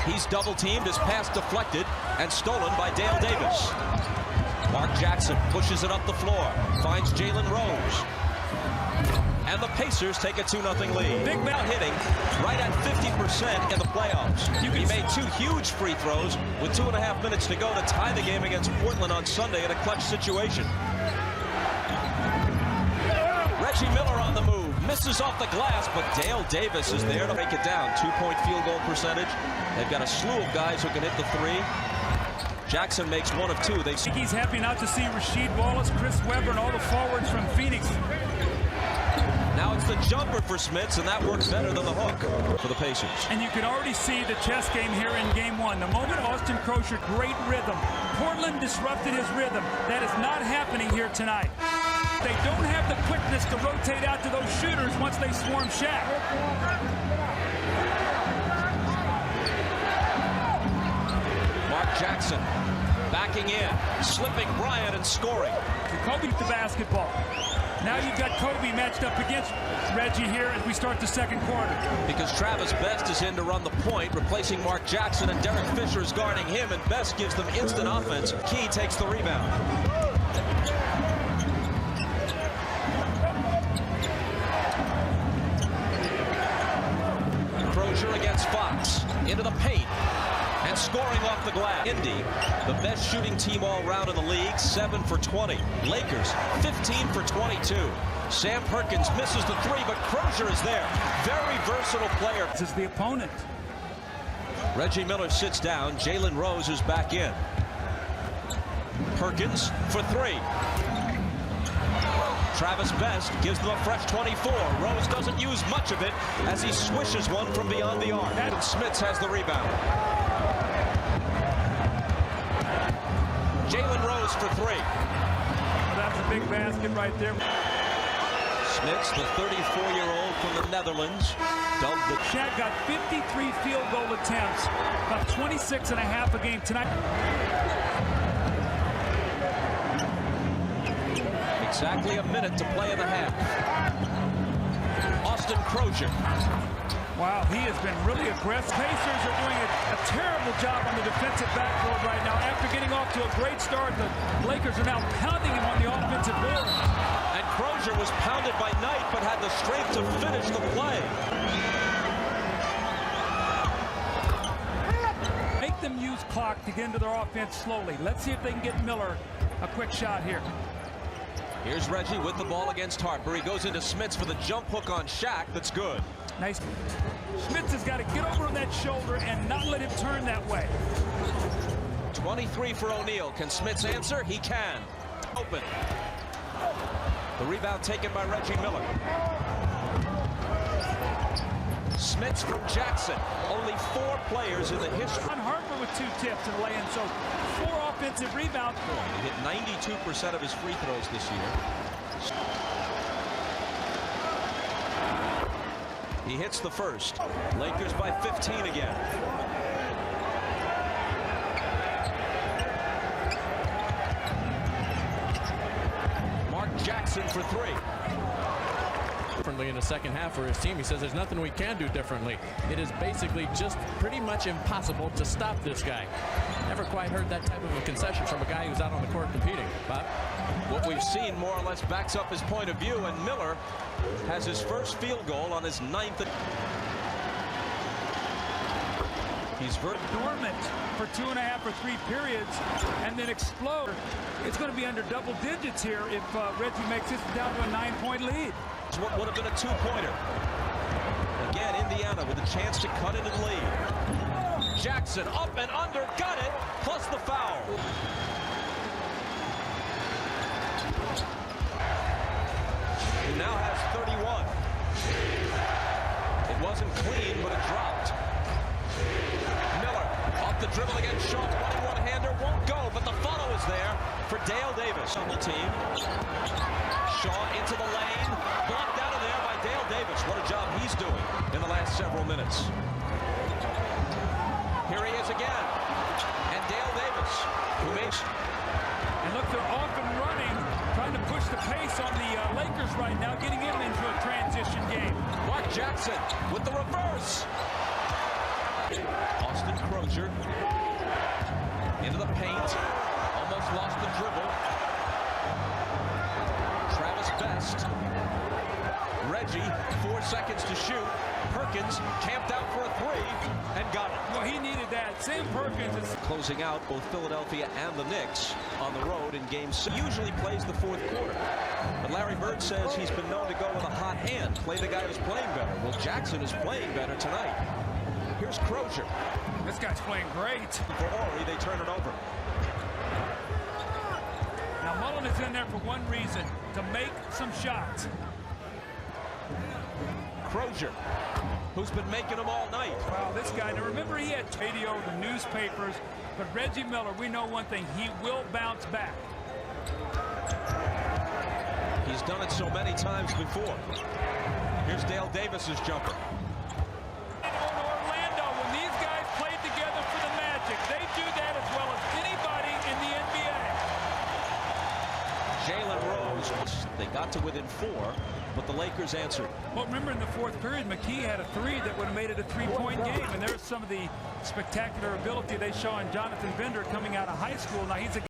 He's double teamed, his pass deflected and stolen by Dale Davis. Mark Jackson pushes it up the floor, finds Jalen Rose. And the Pacers take a 2-0 lead. Big man hitting right at 50% in the playoffs. He made 2 huge free throws with 2.5 minutes to go to tie the game against Portland on Sunday in a clutch situation. Reggie Miller on the move, misses off the glass, but Dale Davis is there to break it down. 2-point field goal percentage. They've got a slew of guys who can hit the 3. Jackson makes 1 of 2. I think he's happy not to see Rasheed Wallace, Chris Webber, and all the forwards from Phoenix. Now it's the jumper for Smits, and that works better than the hook for the Pacers. And you can already see the chess game here in game 1. The moment Austin Crowsher, great rhythm. Portland disrupted his rhythm. That is not happening here tonight. They don't have the quickness to rotate out to those shooters once they swarm Shaq. Mark Jackson backing in, slipping Bryant and scoring. Kobe with the basketball. Now you've got Kobe matched up against Reggie here as we start the second quarter. Because Travis Best is in to run the point, replacing Mark Jackson, and Derek Fisher is guarding him, and Best gives them instant offense. Key takes the rebound. Crozier against Fox, into the paint. And scoring off the glass. Indy, the best shooting team all round in the league, 7 for 20. Lakers, 15 for 22. Sam Perkins misses the 3, but Crozier is there. Very versatile player. This is the opponent. Reggie Miller sits down. Jalen Rose is back in. Perkins for 3. Travis Best gives them a fresh 24. Rose doesn't use much of it as he swishes one from beyond the arc. And Smits has the rebound. Jalen Rose for 3. Well, that's a big basket right there. Smits, the 34-year-old from the Netherlands, dubbed the... Shaq got 53 field goal attempts, about 26.5 a game tonight. Exactly a minute to play in the half. Austin Crozier. Wow, he has been really aggressive. Pacers are doing a terrible job on the defensive backboard right now. After getting off to a great start, the Lakers are now pounding him on the offensive board. And Crozier was pounded by Knight, but had the strength to finish the play. Make them use clock to get into their offense slowly. Let's see if they can get Miller a quick shot here. Here's Reggie with the ball against Harper. He goes into Smits for the jump hook on Shaq. That's good. Nice. Smits has got to get over on that shoulder and not let him turn that way. 23 for O'Neal. Can Smits answer? He can. Open. The rebound taken by Reggie Miller. Smits from Jackson. Only 4 players in the history. On Harper with 2 tips and lay-in, so 4 offensive rebounds. He hit 92% of his free throws this year. He hits the first. Lakers by 15 again. Mark Jackson for 3. Differently in the second half for his team. He says there's nothing we can do differently. It is basically just pretty much impossible to stop this guy. Never quite heard that type of a concession from a guy who's out on the court competing. Bob? What we've seen more or less backs up his point of view, and Miller has his first field goal on his 9th. He's dormant for 2.5 or 3 periods and then explode. It's going to be under double digits here if Reggie makes this down to a 9-point lead. What would have been a 2-pointer. Again, Indiana with a chance to cut it and lead. Jackson up and under, got it, plus the foul. He now has 31. It wasn't clean, but it dropped. Miller off the dribble against Shaw. 21-hander won't go, but the follow is there for Dale Davis on the team. Shaw into the lane, blocked out of there by Dale Davis. What a job he's doing in the last several minutes. Here he is again, and Dale Davis, who makes... And look, they're off and running, trying to push the pace on the Lakers right now, getting him into a transition game. Mark Jackson with the reverse. Austin Crozier. Into the paint. Almost lost the dribble. Travis Best. Reggie, 4 seconds to shoot. Perkins camped out for a three and got it. Well, he needed that. Sam Perkins is Closing out both Philadelphia and the Knicks on the road in Game 6. Usually plays the fourth quarter. But Larry Bird says he's been known to go with a hot hand. Play the guy who's playing better. Well, Jackson is playing better tonight. Here's Crozier. This guy's playing great. For Horry, they turn it over. Now Mullen is in there for one reason, to make some shots. Crozier, who's been making them all night. Wow, this guy, now remember he had radio, the newspapers, but Reggie Miller, we know one thing, he will bounce back. He's done it so many times before. Here's Dale Davis's jumper. In Orlando, when these guys played together for the Magic, they do that as well as anybody in the NBA. Jalen Rose, they got to within 4, but the Lakers answered. Well, remember in the fourth period, McKee had a three that would have made it a three-point game, and there's some of the spectacular ability they show in Jonathan Bender coming out of high school. Now he's a